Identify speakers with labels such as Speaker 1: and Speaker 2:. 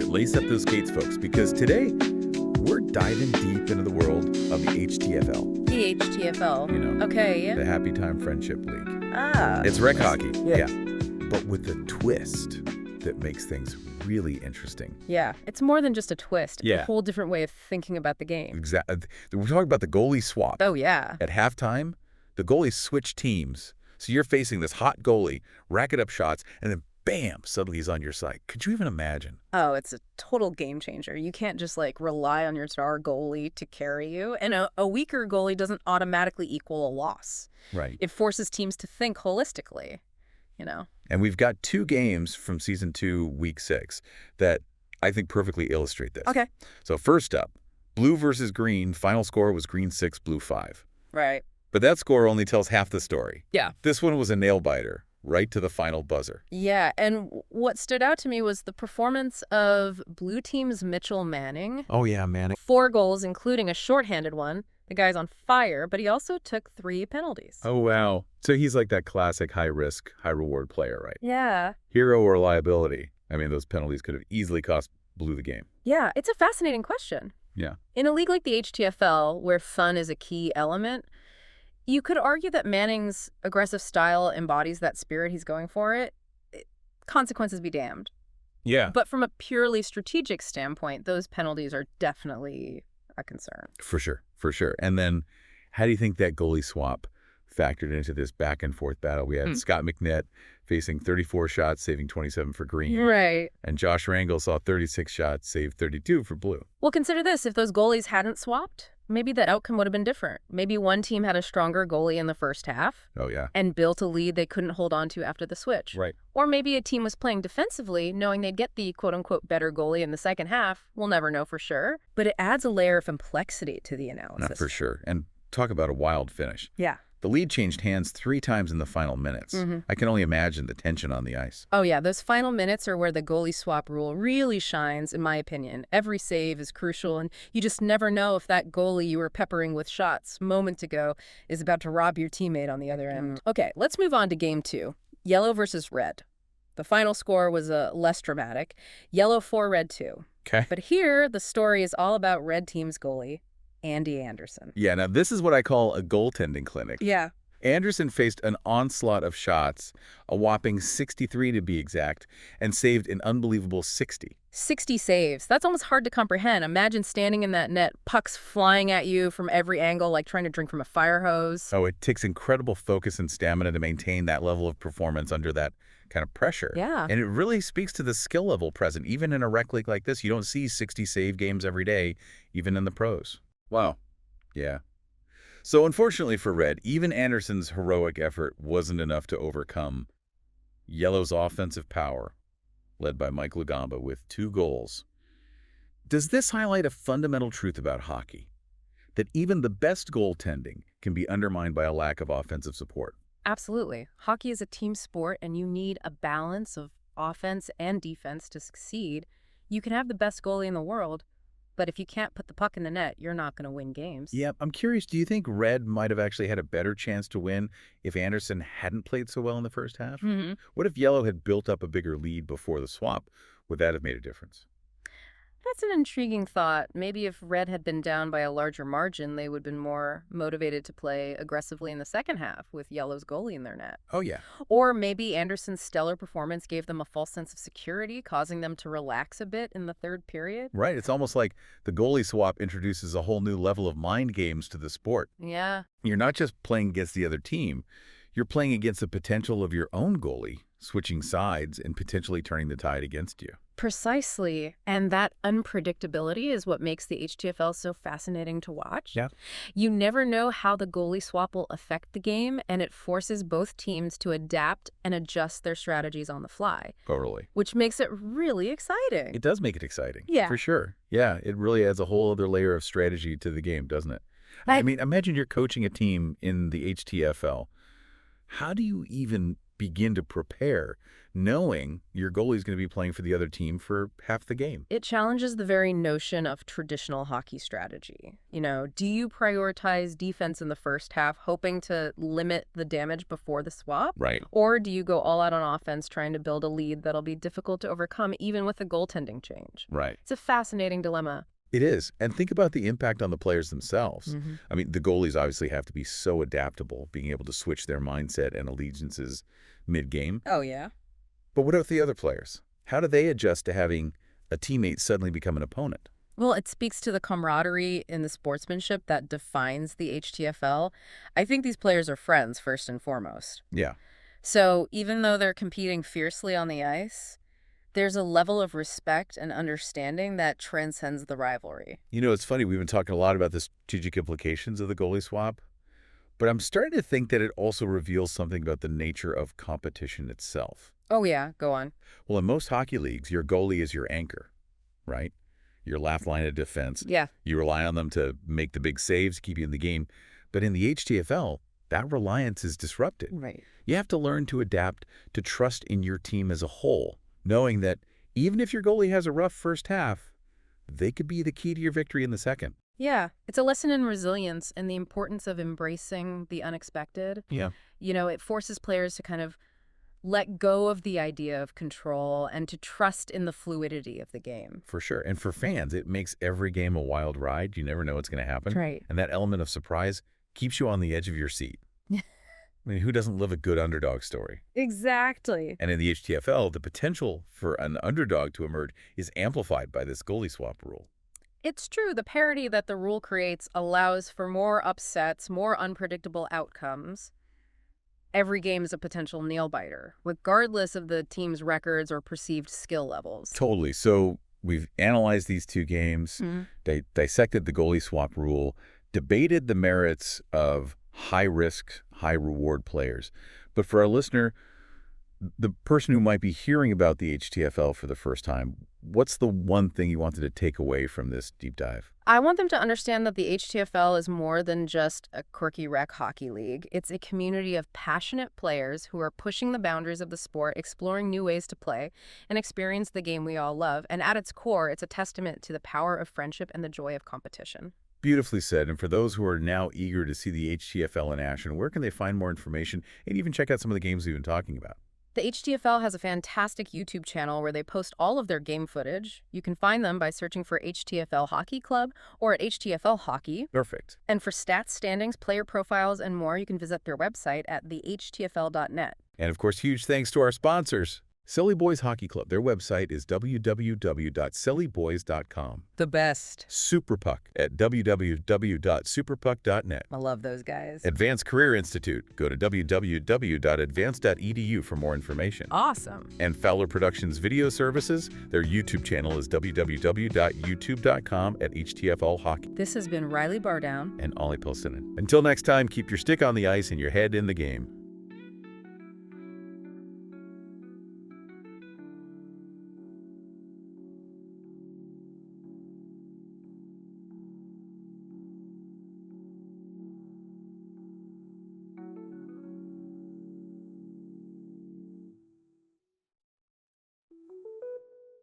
Speaker 1: lace up those skates, folks, because today we're diving deep into the world of the HTFL.
Speaker 2: The HTFL.
Speaker 1: You know,
Speaker 2: okay.
Speaker 1: the Happy Time Friendship League.
Speaker 2: Ah.
Speaker 1: It's rec hockey,
Speaker 2: Yeah.
Speaker 1: but with a twist that makes things really interesting.
Speaker 2: Yeah, it's more than just a twist. It's
Speaker 1: Yeah.
Speaker 2: a whole different way of thinking about the game.
Speaker 1: Exactly. We're talking about the goalie swap.
Speaker 2: Oh, yeah.
Speaker 1: At halftime, the goalies switch teams. So you're facing this hot goalie, racking up shots, and then bam, suddenly he's on your side. Could you even imagine?
Speaker 2: Oh, it's a total game changer. You can't just rely on your star goalie to carry you. And a weaker goalie doesn't automatically equal a loss.
Speaker 1: Right.
Speaker 2: It forces teams to think holistically,
Speaker 1: And we've got 2 games from Season 2, Week 6, that I think perfectly illustrate this.
Speaker 2: Okay.
Speaker 1: So first up, blue versus green. Final score was green 6, blue 5.
Speaker 2: Right.
Speaker 1: But that score only tells half the story.
Speaker 2: Yeah.
Speaker 1: This one was a nail-biter, right to the final buzzer.
Speaker 2: Yeah, and what stood out to me was the performance of blue team's Mitchell Manning.
Speaker 1: Oh, yeah, Manning.
Speaker 2: 4 goals, including a shorthanded one. The guy's on fire, but he also took 3 penalties.
Speaker 1: Oh, wow. So he's like that classic high-risk, high-reward player, right?
Speaker 2: Yeah.
Speaker 1: Hero or liability? I mean, those penalties could have easily cost blue the game.
Speaker 2: Yeah, it's a fascinating question.
Speaker 1: Yeah.
Speaker 2: In a league like the HTFL, where fun is a key element, you could argue that Manning's aggressive style embodies that spirit. He's going for it. Consequences be damned.
Speaker 1: Yeah.
Speaker 2: But from a purely strategic standpoint, those penalties are definitely a concern.
Speaker 1: For sure, for sure. And then how do you think that goalie swap factored into this back-and-forth battle? We had Scott McNett facing 34 shots, saving 27 for green.
Speaker 2: Right.
Speaker 1: And Josh Rangel saw 36 shots, saved 32 for blue.
Speaker 2: Well, consider this. If those goalies hadn't swapped, maybe the outcome would have been different. Maybe one team had a stronger goalie in the first half.
Speaker 1: Oh, yeah.
Speaker 2: And built a lead they couldn't hold on to after the switch.
Speaker 1: Right.
Speaker 2: Or maybe a team was playing defensively, knowing they'd get the quote-unquote better goalie in the second half. We'll never know for sure. But it adds a layer of complexity to the analysis.
Speaker 1: Not for sure. And talk about a wild finish.
Speaker 2: Yeah.
Speaker 1: The lead changed hands 3 times in the final minutes. I can only imagine the tension on the ice.
Speaker 2: Oh, yeah. Those final minutes are where the goalie swap rule really shines, in my opinion. Every save is crucial, and you just never know if that goalie you were peppering with shots moments ago is about to rob your teammate on the other end. Okay, let's move on to Game 2. Yellow versus red. The final score was less dramatic. Yellow 4, red 2.
Speaker 1: Okay.
Speaker 2: But here, the story is all about red team's goalie, Andy Anderson.
Speaker 1: Yeah, now this is what I call a goaltending clinic.
Speaker 2: Yeah.
Speaker 1: Anderson faced an onslaught of shots, a whopping 63 to be exact, and saved an unbelievable 60.
Speaker 2: 60 saves. That's almost hard to comprehend. Imagine standing in that net, pucks flying at you from every angle, like trying to drink from a fire hose.
Speaker 1: Oh, it takes incredible focus and stamina to maintain that level of performance under that kind of pressure.
Speaker 2: Yeah.
Speaker 1: And it really speaks to the skill level present. Even in a rec league like this, you don't see 60 save games every day, even in the pros. Wow. Yeah. So unfortunately for Red, even Anderson's heroic effort wasn't enough to overcome Yellow's offensive power, led by Mike Lugamba with 2 goals. Does this highlight a fundamental truth about hockey? That even the best goaltending can be undermined by a lack of offensive support?
Speaker 2: Absolutely. Hockey is a team sport, and you need a balance of offense and defense to succeed. You can have the best goalie in the world, but if you can't put the puck in the net, you're not going to win games.
Speaker 1: Yeah, I'm curious, do you think Red might have actually had a better chance to win if Anderson hadn't played so well in the first half? What if Yellow had built up a bigger lead before the swap? Would that have made a difference?
Speaker 2: That's an intriguing thought. Maybe if Red had been down by a larger margin, they would have been more motivated to play aggressively in the second half with Yellow's goalie in their net.
Speaker 1: Oh, yeah.
Speaker 2: Or maybe Anderson's stellar performance gave them a false sense of security, causing them to relax a bit in the third period.
Speaker 1: Right. It's almost like the goalie swap introduces a whole new level of mind games to the sport.
Speaker 2: Yeah.
Speaker 1: You're not just playing against the other team. You're playing against the potential of your own goalie, switching sides and potentially turning the tide against you.
Speaker 2: Precisely. And that unpredictability is what makes the HTFL so fascinating to watch.
Speaker 1: Yeah.
Speaker 2: You never know how the goalie swap will affect the game, and it forces both teams to adapt and adjust their strategies on the fly.
Speaker 1: Totally.
Speaker 2: Which makes it really exciting.
Speaker 1: It does make it exciting.
Speaker 2: Yeah.
Speaker 1: For sure. Yeah, it really adds a whole other layer of strategy to the game, doesn't it? I mean, imagine you're coaching a team in the HTFL. How do you even begin to prepare knowing your goalie is going to be playing for the other team for half the game.
Speaker 2: It challenges the very notion of traditional hockey strategy. Do you prioritize defense in the first half, hoping to limit the damage before the swap?
Speaker 1: Right.
Speaker 2: Or do you go all out on offense trying to build a lead that'll be difficult to overcome even with a goaltending change?
Speaker 1: Right.
Speaker 2: It's a fascinating dilemma.
Speaker 1: It is. And think about the impact on the players themselves.
Speaker 2: Mm-hmm.
Speaker 1: I mean, the goalies obviously have to be so adaptable, being able to switch their mindset and allegiances mid-game.
Speaker 2: Oh, yeah?
Speaker 1: But what about the other players? How do they adjust to having a teammate suddenly become an opponent?
Speaker 2: Well, it speaks to the camaraderie and the sportsmanship that defines the HTFL. I think these players are friends, first and foremost.
Speaker 1: Yeah.
Speaker 2: So even though they're competing fiercely on the ice, there's a level of respect and understanding that transcends the rivalry.
Speaker 1: It's funny. We've been talking a lot about the strategic implications of the goalie swap, but I'm starting to think that it also reveals something about the nature of competition itself.
Speaker 2: Oh, yeah. Go on.
Speaker 1: Well, in most hockey leagues, your goalie is your anchor, right? Your last line of defense.
Speaker 2: Yeah.
Speaker 1: You rely on them to make the big saves, keep you in the game. But in the HTFL, that reliance is disrupted.
Speaker 2: Right.
Speaker 1: You have to learn to adapt to trust in your team as a whole, knowing that even if your goalie has a rough first half, they could be the key to your victory in the second.
Speaker 2: Yeah. It's a lesson in resilience and the importance of embracing the unexpected.
Speaker 1: Yeah.
Speaker 2: It forces players to kind of let go of the idea of control and to trust in the fluidity of the game.
Speaker 1: For sure. And for fans, it makes every game a wild ride. You never know what's going to happen.
Speaker 2: Right.
Speaker 1: And that element of surprise keeps you on the edge of your seat. I mean, who doesn't love a good underdog story?
Speaker 2: Exactly.
Speaker 1: And in the HTFL, the potential for an underdog to emerge is amplified by this goalie swap rule.
Speaker 2: It's true. The parity that the rule creates allows for more upsets, more unpredictable outcomes. Every game is a potential nail-biter, regardless of the team's records or perceived skill levels.
Speaker 1: Totally. So we've analyzed these two games, dissected the goalie swap rule, debated the merits of high-risk, high-reward players. But for our listener, the person who might be hearing about the HTFL for the first time, what's the one thing you wanted to take away from this deep dive?
Speaker 2: I want them to understand that the HTFL is more than just a quirky rec hockey league. It's a community of passionate players who are pushing the boundaries of the sport, exploring new ways to play, and experience the game we all love. And at its core, it's a testament to the power of friendship and the joy of competition.
Speaker 1: Beautifully said. And for those who are now eager to see the HTFL in action, where can they find more information and even check out some of the games we've been talking about?
Speaker 2: The HTFL has a fantastic YouTube channel where they post all of their game footage. You can find them by searching for HTFL Hockey Club or at HTFL Hockey.
Speaker 1: Perfect.
Speaker 2: And for stats, standings, player profiles, and more, you can visit their website at thehtfl.net.
Speaker 1: And of course, huge thanks to our sponsors. Silly Boys Hockey Club. Their website is www.sillyboys.com.
Speaker 2: The best.
Speaker 1: Superpuck at www.superpuck.net.
Speaker 2: I love those guys.
Speaker 1: Advanced Career Institute. Go to www.advanced.edu for more information.
Speaker 2: Awesome.
Speaker 1: And Fowler Productions Video Services. Their YouTube channel is www.youtube.com/HTFL Hockey.
Speaker 2: This has been Riley Bardown
Speaker 1: And Ollie Postanin. Until next time, keep your stick on the ice and your head in the game.